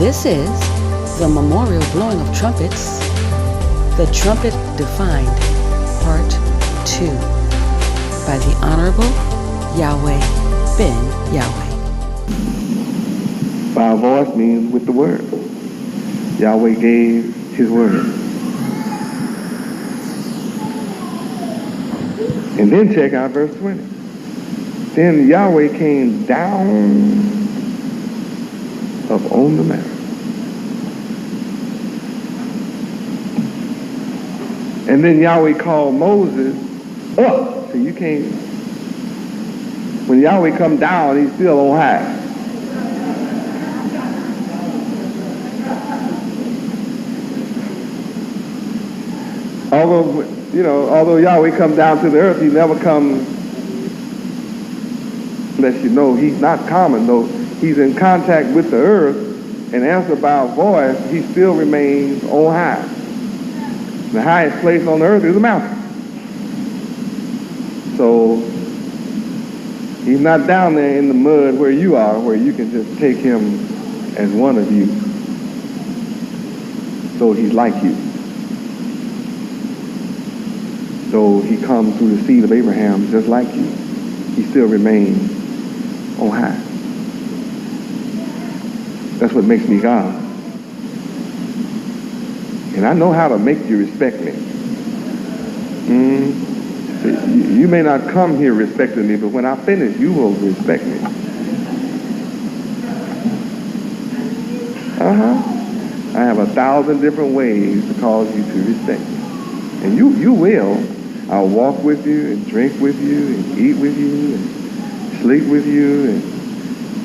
This is the memorial blowing of trumpets, the Trumpet Defined, Part 2, by the Honorable Yahweh ben Yahweh. By voice means with the word. Yahweh gave his word. And then check out verse 20. Then Yahweh came down up on the mountain. And then Yahweh called Moses up. So you can't, when Yahweh come down, he's still on high. Although Yahweh come down to the earth, he never comes, lets you know he's not common, though he's in contact with the earth and answered by a voice, he still remains on high. The highest place on the earth is a mountain. So he's not down there in the mud where you are, where you can just take him as one of you. So he's like you. Though he comes through the seed of Abraham just like you, he still remains on high. That's what makes me God. And I know how to make you respect me. You may not come here respecting me, but when I finish, you will respect me. I have 1,000 different ways to cause you to respect me. And you will. I'll walk with you and drink with you and eat with you and sleep with you and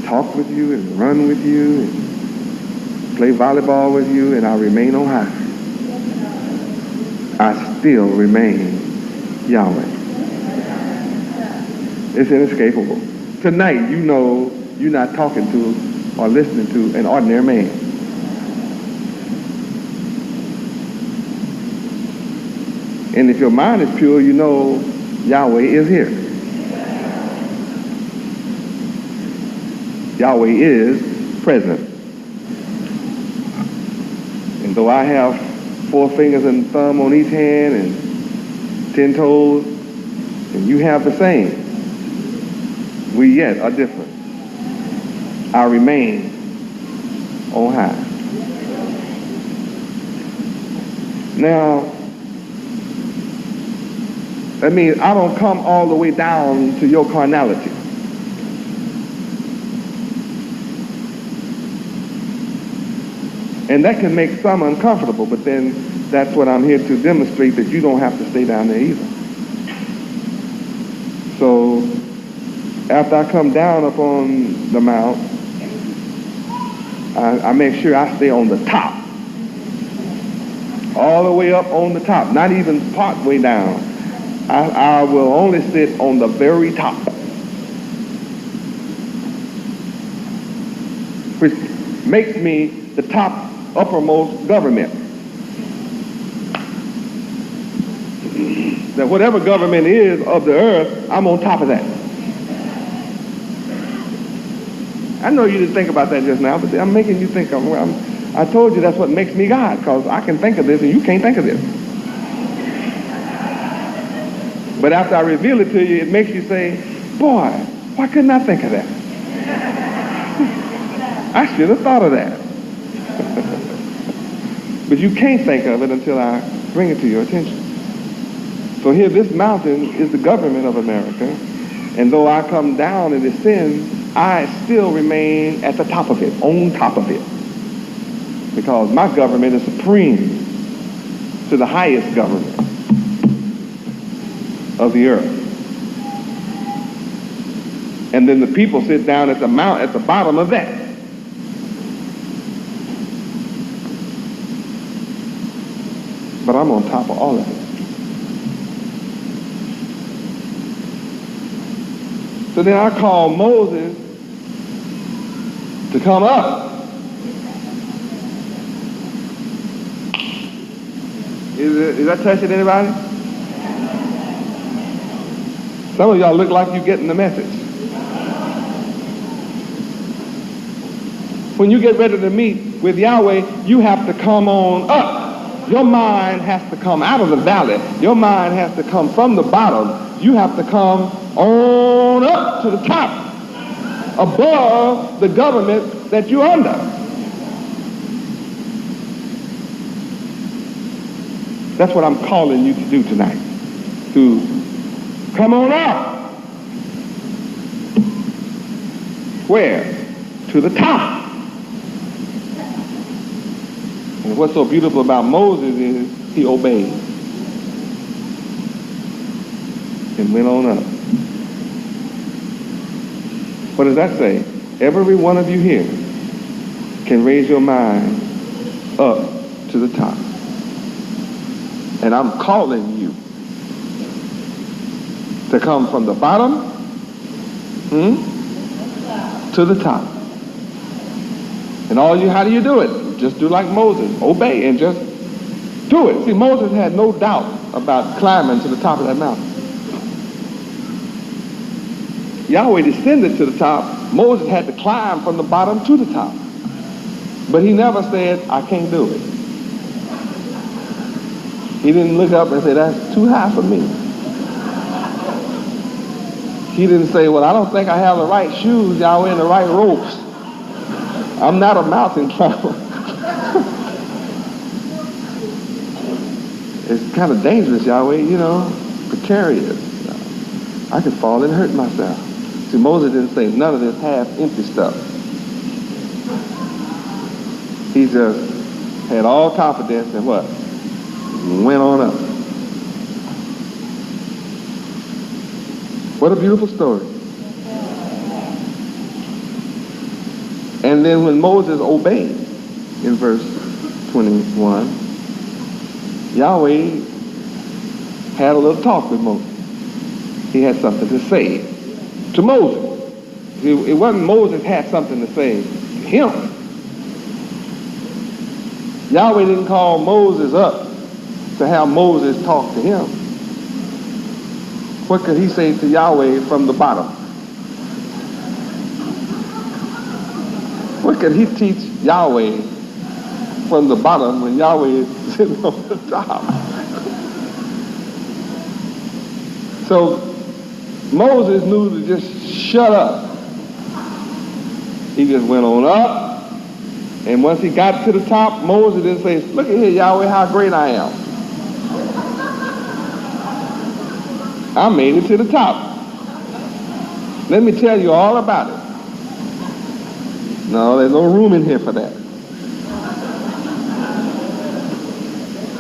talk with you and run with you and play volleyball with you, and I'll remain on high. I still remain Yahweh. It's inescapable. Tonight, you know you're not talking to or listening to an ordinary man. And if your mind is pure, you know Yahweh is here. Yahweh is present. And though I have 4 fingers and thumb on each hand and 10 toes, and you have the same, we yet are different. I remain on high. Now, that means I don't come all the way down to your carnality. And that can make some uncomfortable, but then that's what I'm here to demonstrate, that you don't have to stay down there either. So after I come down up on the mount, I make sure I stay on the top. All the way up on the top, not even part way down. I will only sit on the very top, which makes me the top uppermost government. That whatever government is of the earth, I'm on top of that. I know you didn't think about that just now, but I'm making you think. I told you that's what makes me God, because I can think of this and you can't think of this. But after I reveal it to you, it makes you say, boy, why couldn't I think of that? I should have thought of that. But you can't think of it until I bring it to your attention. So here, this mountain is the government of America. And though I come down and descend, I still remain at the top of it, on top of it. Because my government is supreme to the highest government of the earth. And then the people sit down at the at the bottom of that. But I'm on top of all of it. So then I call Moses to come up. Is that touching anybody? Some of y'all look like you're getting the message. When you get ready to meet with Yahweh, you have to come on up. Your mind has to come out of the valley. Your mind has to come from the bottom. You have to come on up to the top, above the government that you're under. That's what I'm calling you to do tonight. To come on up. Where? To the top. And what's so beautiful about Moses is he obeyed and went on up. What does that say? Every one of you here can raise your mind up to the top. And I'm calling you to come from the bottom to the top. And how do you do it? Just do like Moses. Obey and just do it. See, Moses had no doubt about climbing to the top of that mountain. Yahweh descended to the top. Moses had to climb from the bottom to the top. But he never said, I can't do it. He didn't look up and say, that's too high for me. He didn't say, well, I don't think I have the right shoes, Yahweh, and the right ropes. I'm not a mountain climber. It's kind of dangerous, Yahweh, precarious. I could fall and hurt myself. See, Moses didn't say none of this half-empty stuff. He just had all confidence and what? Went on up. What a beautiful story. And then when Moses obeyed, in verse 21, Yahweh had a little talk with Moses. He had something to say to Moses. It wasn't Moses had something to say to him. Yahweh didn't call Moses up to have Moses talk to him. What could he say to Yahweh from the bottom? What could he teach Yahweh from the bottom when Yahweh is sitting on the top? So Moses knew to just shut up. He just went on up, and once he got to the top, Moses didn't say, look at here, Yahweh, how great I am. I made it to the top. Let me tell you all about it. No, there's no room in here for that.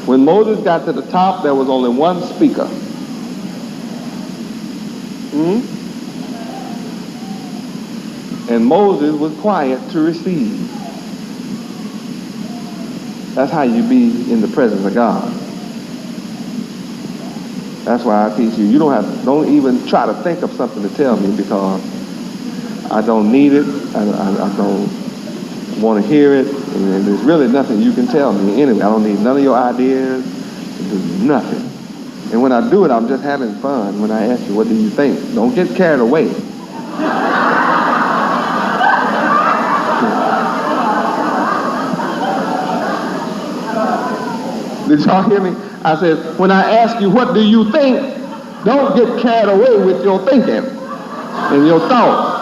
When Moses got to the top, there was only one speaker. And Moses was quiet to receive. That's how you be in the presence of God. That's why I teach you. You don't even try to think of something to tell me, because I don't need it. I don't want to hear it. And there's really nothing you can tell me anyway. I don't need none of your ideas. There's nothing. And when I do it, I'm just having fun. When I ask you, what do you think? Don't get carried away. Did y'all hear me? I said, when I ask you, what do you think? Don't get carried away with your thinking and your thoughts.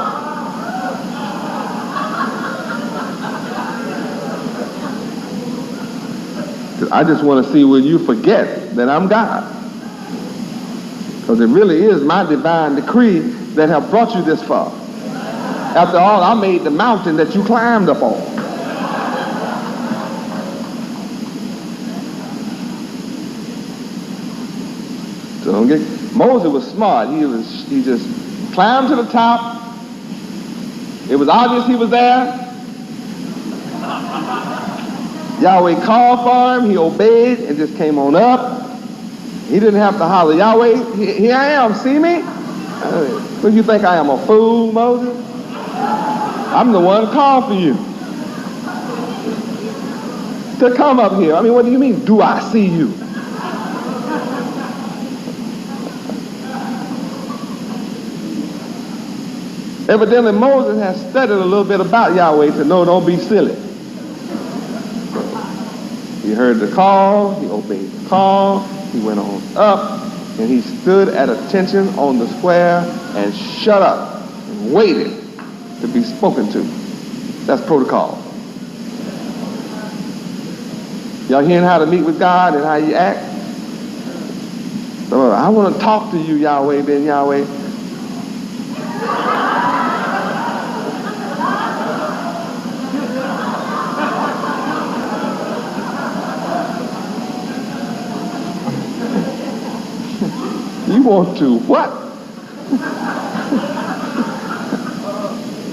I just want to see, will you forget that I'm God? Because it really is my divine decree that have brought you this far. After all, I made the mountain that you climbed up on. So don't get. Moses was smart. He just climbed to the top. It was obvious he was there. Yahweh called for him. He obeyed and just came on up. He didn't have to holler, Yahweh, here I am, see me? What do you think I am, a fool, Moses? I'm the one called for you to come up here. I mean, what do you mean, do I see you? Evidently, Moses has studied a little bit about Yahweh to know don't be silly. He heard the call, he obeyed the call, he went on up, and he stood at attention on the square and shut up and waited to be spoken to. That's protocol. Y'all hearing how to meet with God and how you act? So I want to talk to you, Yahweh, Ben Yahweh. You want to what?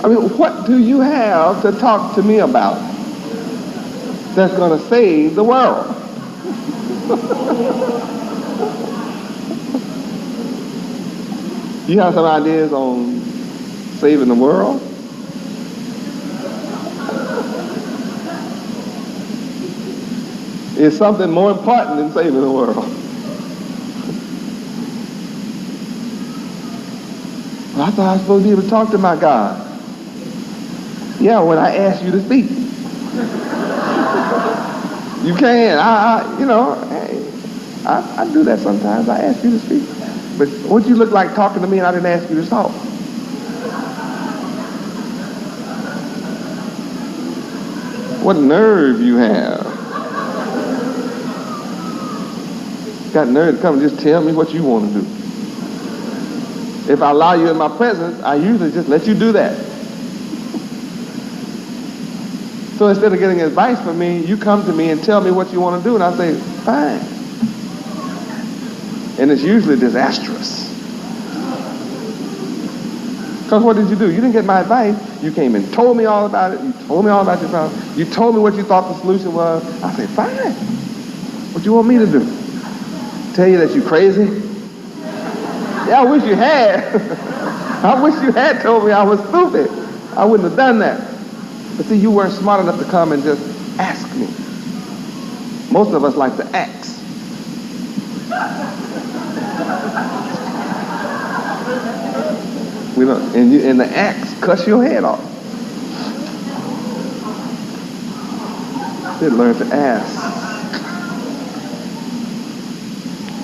I mean, what do you have to talk to me about that's going to save the world? You have some ideas on saving the world? Is something more important than saving the world? I thought I was supposed to be able to talk to my God. Yeah, when I ask you to speak. You can. I do that sometimes. I ask you to speak. But what you look like talking to me and I didn't ask you to talk? What nerve you have. Got nerve to come and just tell me what you want to do. If I allow you in my presence, I usually just let you do that. So instead of getting advice from me, you come to me and tell me what you want to do, and I say, fine. And it's usually disastrous. Because what did you do? You didn't get my advice. You came and told me all about it. You told me all about your problem. You told me what you thought the solution was. I say, fine. What you want me to do? Tell you that you're crazy? Yeah, I wish you had. I wish you had told me I was stupid. I wouldn't have done that. But see, you weren't smart enough to come and just ask me. Most of us like to ask. We don't, and the axe cuts your head off. Didn't learn to ask.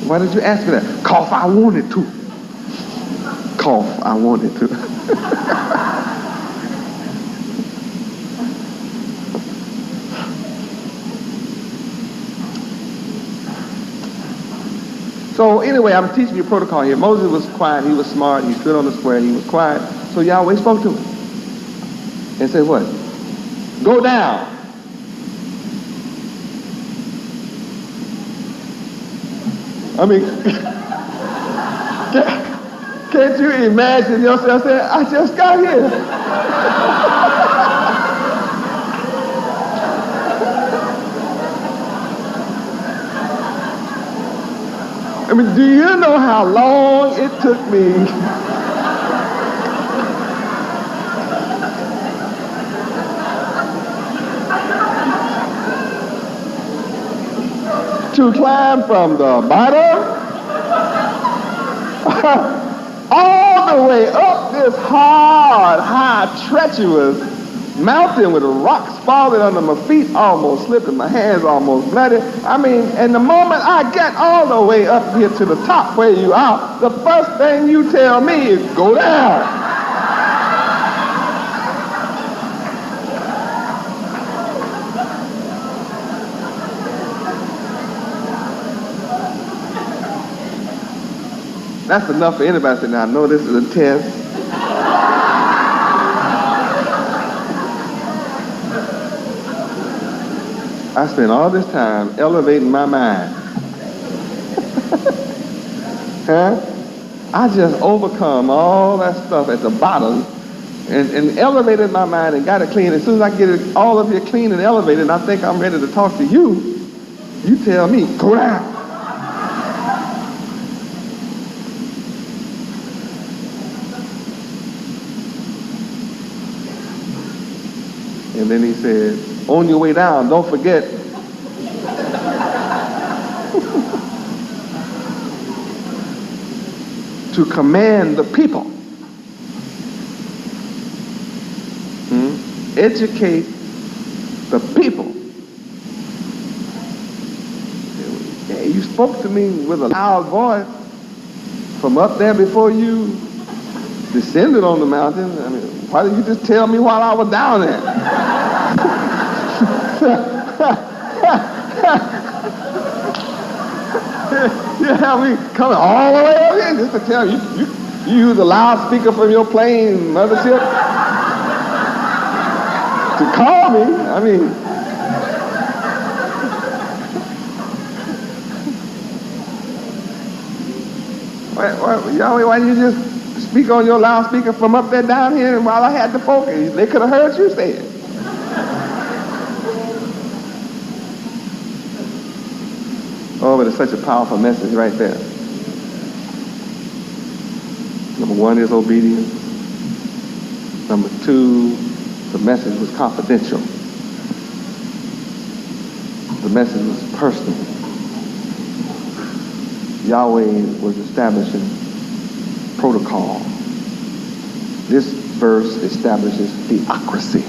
Why did you ask me that? Cough, I wanted to. Cough, I wanted to. So anyway, I'm teaching you protocol here. Moses was quiet, he was smart, he stood on the square, he was quiet. So Yahweh spoke to him and said what? Go down. I mean, can't you imagine yourself saying, I just got here. I mean, do you know how long it took me to climb from the bottom all the way up this hard, high, treacherous mountain with rocks falling under my feet, almost slipping, my hands almost bloody. I mean, and the moment I get all the way up here to the top where you are, the first thing you tell me is go down. That's enough for anybody to say, now I know this is a test. I spent all this time elevating my mind. Huh? I just overcome all that stuff at the bottom and elevated my mind and got it clean. As soon as I get it all of it clean and elevated and I think I'm ready to talk to you, you tell me, go down. And then he said, on your way down, don't forget to command the people educate the people. Yeah, you spoke to me with a loud voice from up there before you descended on the mountain. I mean, why didn't you just tell me while I was down there? You have me coming all the way up here just to tell you, you use a loudspeaker from your plane mothership to call me. I mean, Yahweh, why didn't you just speak on your loudspeaker from up there down here and while I had the focus? They could have heard you say it. Oh, but it's such a powerful message right there. Number one is obedience. Number two, the message was confidential. The message was personal. Yahweh was establishing protocol. This verse establishes theocracy.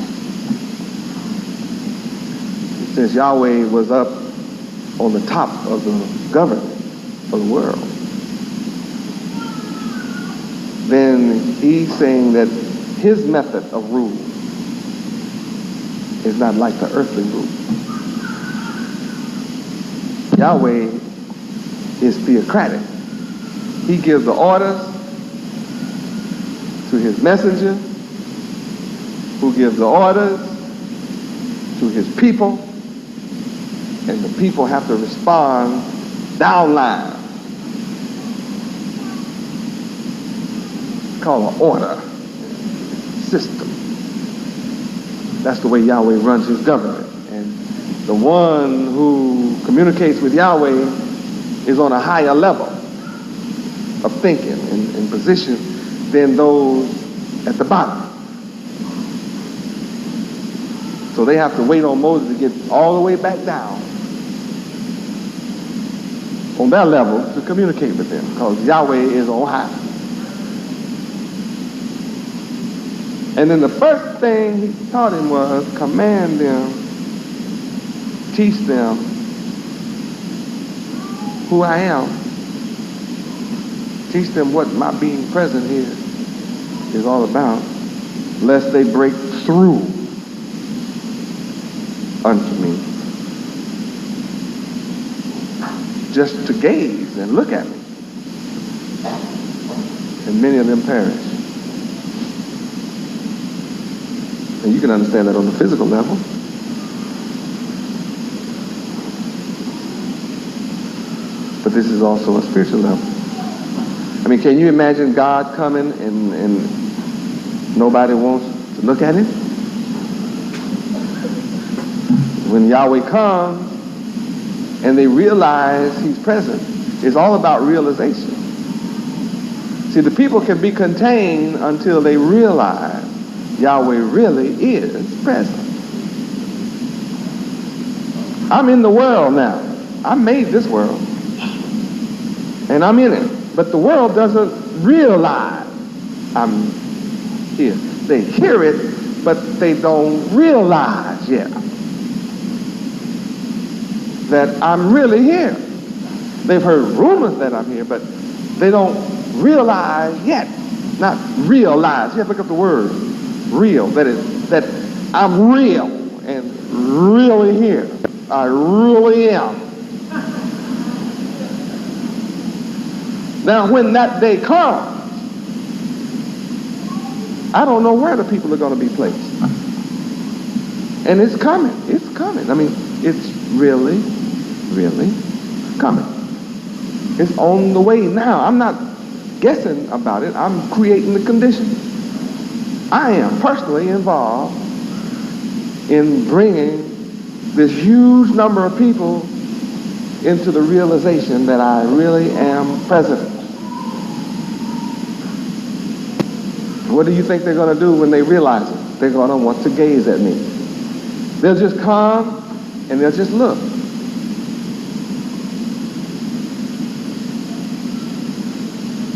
It says Yahweh was up on the top of the government of the world. Then he's saying that his method of rule is not like the earthly rule. Yahweh is theocratic. He gives the orders to his messenger, who gives the orders to his people, and the people have to respond downline. It's called an order system. That's the way Yahweh runs his government. And the one who communicates with Yahweh is on a higher level of thinking and position than those at the bottom. So they have to wait on Moses to get all the way back down on that level to communicate with them, because Yahweh is on high. And then the first thing he taught him was command them, teach them who I am. Teach them what my being present here is all about, lest they break through unto me, just to gaze and look at me. And many of them perish. And you can understand that on the physical level. But this is also a spiritual level. I mean, can you imagine God coming and nobody wants to look at him? When Yahweh comes and they realize he's present, it's all about realization. See, the people can be contained until they realize Yahweh really is present. I'm in the world now. I made this world. And I'm in it. But the world doesn't realize I'm here. They hear it, but they don't realize yet that I'm really here. They've heard rumors that I'm here, but they don't realize yet. Not realize. You have to look up the word real. That I'm real and really here. I really am. Now, when that day comes, I don't know where the people are going to be placed. And it's coming. It's coming. I mean, it's really, really coming. It's on the way now. I'm not guessing about it. I'm creating the conditions. I am personally involved in bringing this huge number of people into the realization that I really am present. What do you think they're going to do when they realize it? They're going to want to gaze at me. They'll just come and they'll just look.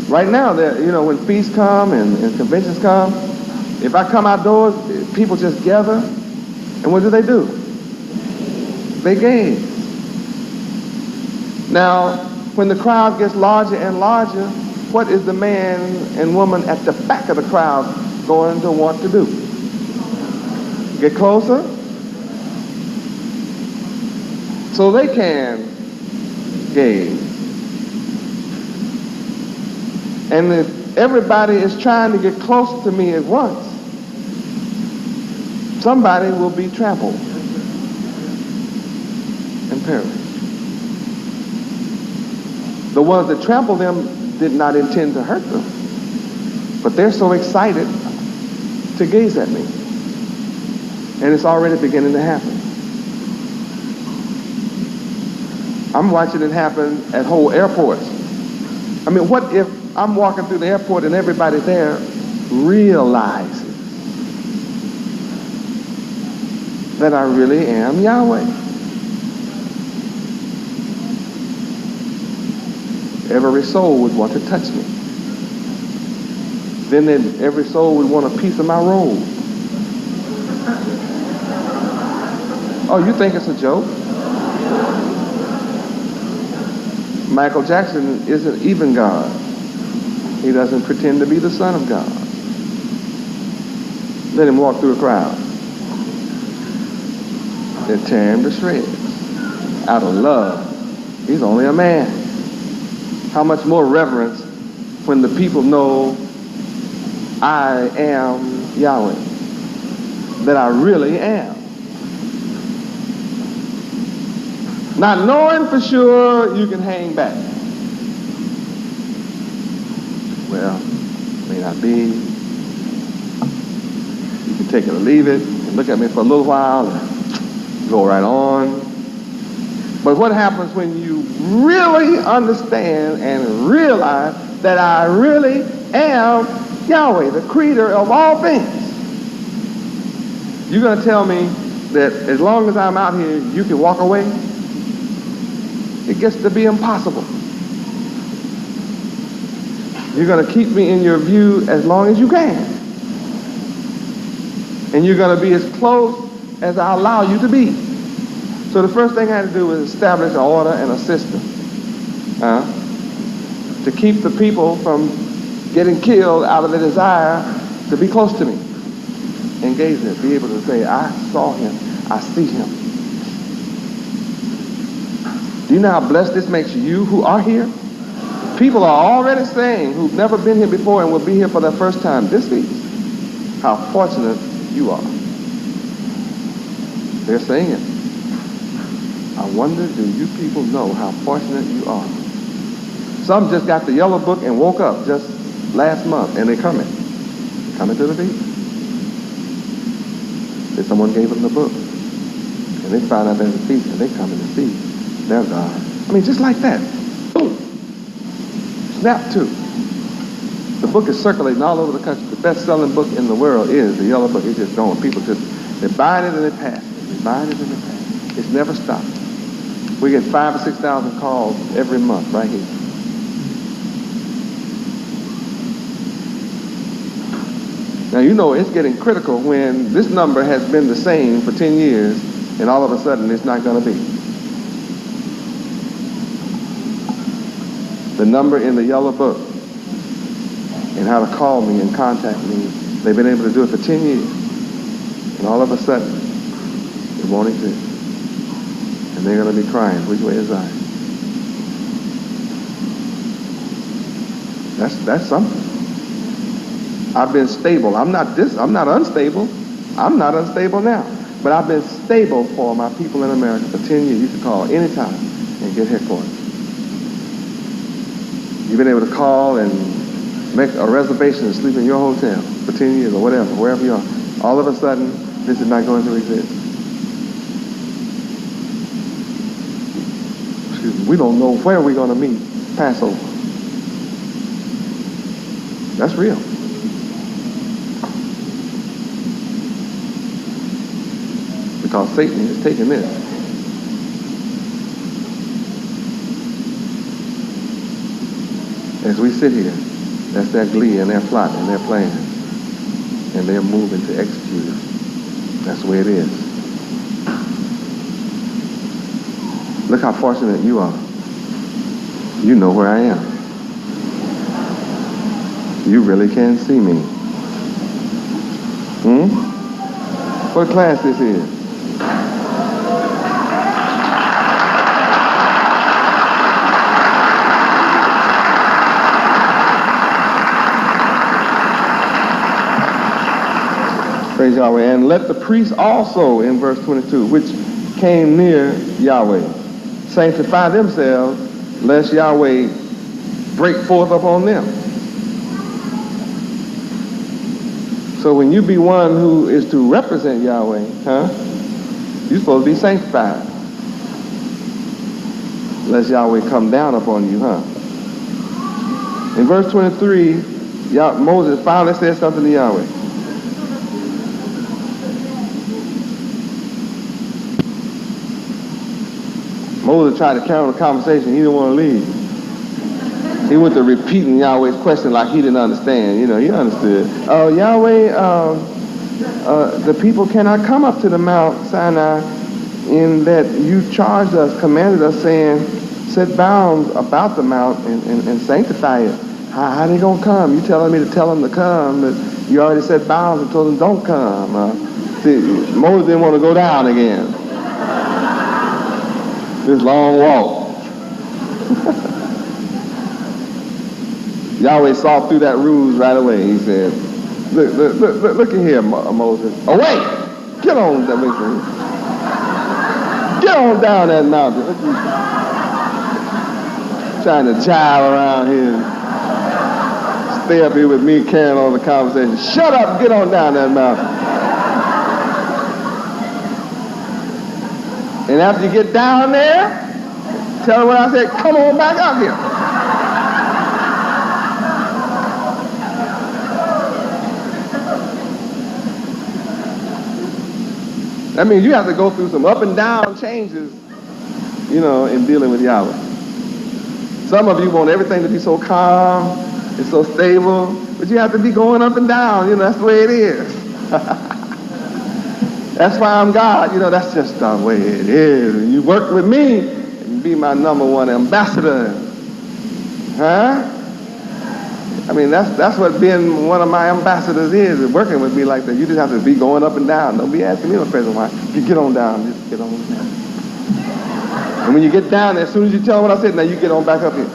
Right now, when feasts come and conventions come, If I come outdoors, people just gather, and what do? They gaze. Now, when the crowd gets larger and larger, what is the man and woman at the back of the crowd going to want to do? Get closer so they can gaze. And if everybody is trying to get close to me at once, somebody will be trampled and perish. The ones that trample them did not intend to hurt them, but they're so excited to gaze at me. And it's already beginning to happen. I'm watching it happen at whole airports. I mean, what if I'm walking through the airport and everybody there realizes that I really am Yahweh? Every soul would want to touch me. Then every soul would want a piece of my robe. Oh, you think it's a joke? Michael Jackson isn't even God. He doesn't pretend to be the Son of God. Let him walk through a crowd. They tear him to shreds out of love. He's only a man. How much more reverence when the people know I am Yahweh, that I really am. Not knowing for sure, you can hang back. Well, may not be. You can take it or leave it, and look at me for a little while, and go right on. But what happens when you really understand and realize that I really am Yahweh, the creator of all things? You're going to tell me that as long as I'm out here, you can walk away? It gets to be impossible. You're going to keep me in your view as long as you can. And you're going to be as close as I allow you to be. So the first thing I had to do was establish an order and a system to keep the people from getting killed out of the desire to be close to me. And gaze at, be able to say, I saw him, I see him. Do you know how blessed this makes you who are here? People are already saying, who've never been here before and will be here for the first time this week, how fortunate you are. They're saying it. I wonder, do you people know how fortunate you are? Some just got the yellow book and woke up just last month, and they're coming to the beach. That someone gave them the book, and they found out there's a feast, and they coming to see their God. I mean, just like that. Boom. Snap to. The book is circulating all over the country. The best-selling book in the world is the yellow book. It's just going. People they're buying it and they pass it. They're buying it and they pass it. It's never stopped. We get 5,000 or 6,000 calls every month right here. Now, you know it's getting critical when this number has been the same for 10 years and all of a sudden it's not going to be. The number in the yellow book and how to call me and contact me, they've been able to do it for 10 years. And all of a sudden, it won't exist. And they're going to be crying, which way is I? That's something. I've been stable. I'm not unstable. I'm not unstable now. But I've been stable for my people in America for 10 years. You can call anytime and get headquarters. You've been able to call and make a reservation and sleep in your hotel for 10 years or whatever, wherever you are. All of a sudden, this is not going to exist. We don't know where we're going to meet Passover. That's real. Because Satan is taking this. As we sit here, that's their glee and their plot and their plan. and they're moving to execute it. That's the way it is. Look how fortunate you are. You know where I am. You really can see me. What class this is? Praise Yahweh. And let the priests also, in verse 22, which came near Yahweh, sanctify themselves, lest Yahweh break forth upon them. So when you be one who is to represent Yahweh, you're supposed to be sanctified, lest Yahweh come down upon you, In verse 23, Moses finally said something to Yahweh. Moses tried to carry on the conversation. He didn't want to leave. He went to repeating Yahweh's question like he didn't understand. You know, he understood. Yahweh, the people cannot come up to the Mount Sinai in that you charged us, commanded us, saying, set bounds about the mount and sanctify it. How they going to come? You telling me to tell them to come, but you already set bounds and told them don't come. See, Moses didn't want to go down again. This long walk. Yahweh saw through that ruse right away. He said, look at here, Moses. Away! Get on that Get on down that mountain. Trying to jive around here. Stay up here with me carrying on the conversation. Shut up and get on down that mountain. And after you get down there, tell her what I said, come on back up here. That means you have to go through some up and down changes, you know, in dealing with Yahweh. Some of you want everything to be so calm and so stable, but you have to be going up and down. You know, that's the way it is. That's why I'm God. You know, that's just the way it is. And you work with me and be my #1 ambassador. I mean, that's what being one of my ambassadors is working with me like that. You just have to be going up and down. Don't be asking me no question why. You get on down. Just get on down. And when you get down there, as soon as you tell them what I said, now you get on back up here.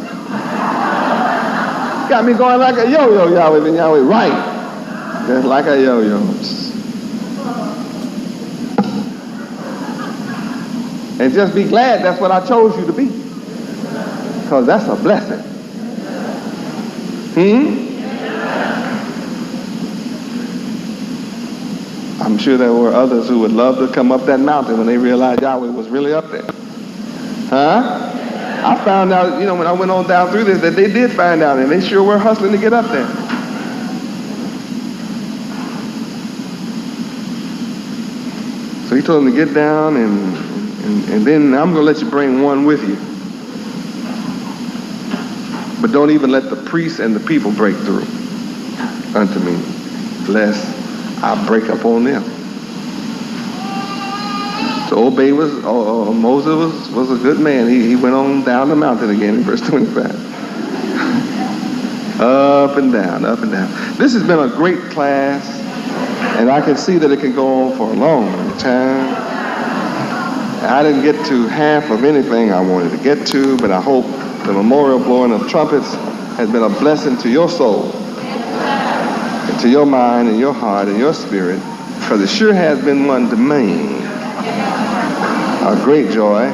Got me going like a yo-yo, Yahweh, then Yahweh, right. Just like a yo-yo. And just be glad that's what I chose you to be. Because that's a blessing. I'm sure there were others who would love to come up that mountain when they realized Yahweh was really up there. I found out, you know, when I went on down through this, that they did find out, and they sure were hustling to get up there. So he told them to get down, and then I'm going to let you bring one with you. But don't even let the priests and the people break through unto me, lest I break up on them. So Moses was a good man. He went on down the mountain again in verse 25. Up and down, up and down. This has been a great class, and I can see that it can go on for a long time. I didn't get to half of anything I wanted to get to, but I hope the memorial blowing of trumpets has been a blessing to your soul, and to your mind, and your heart, and your spirit, because it sure has been one to me. A great joy.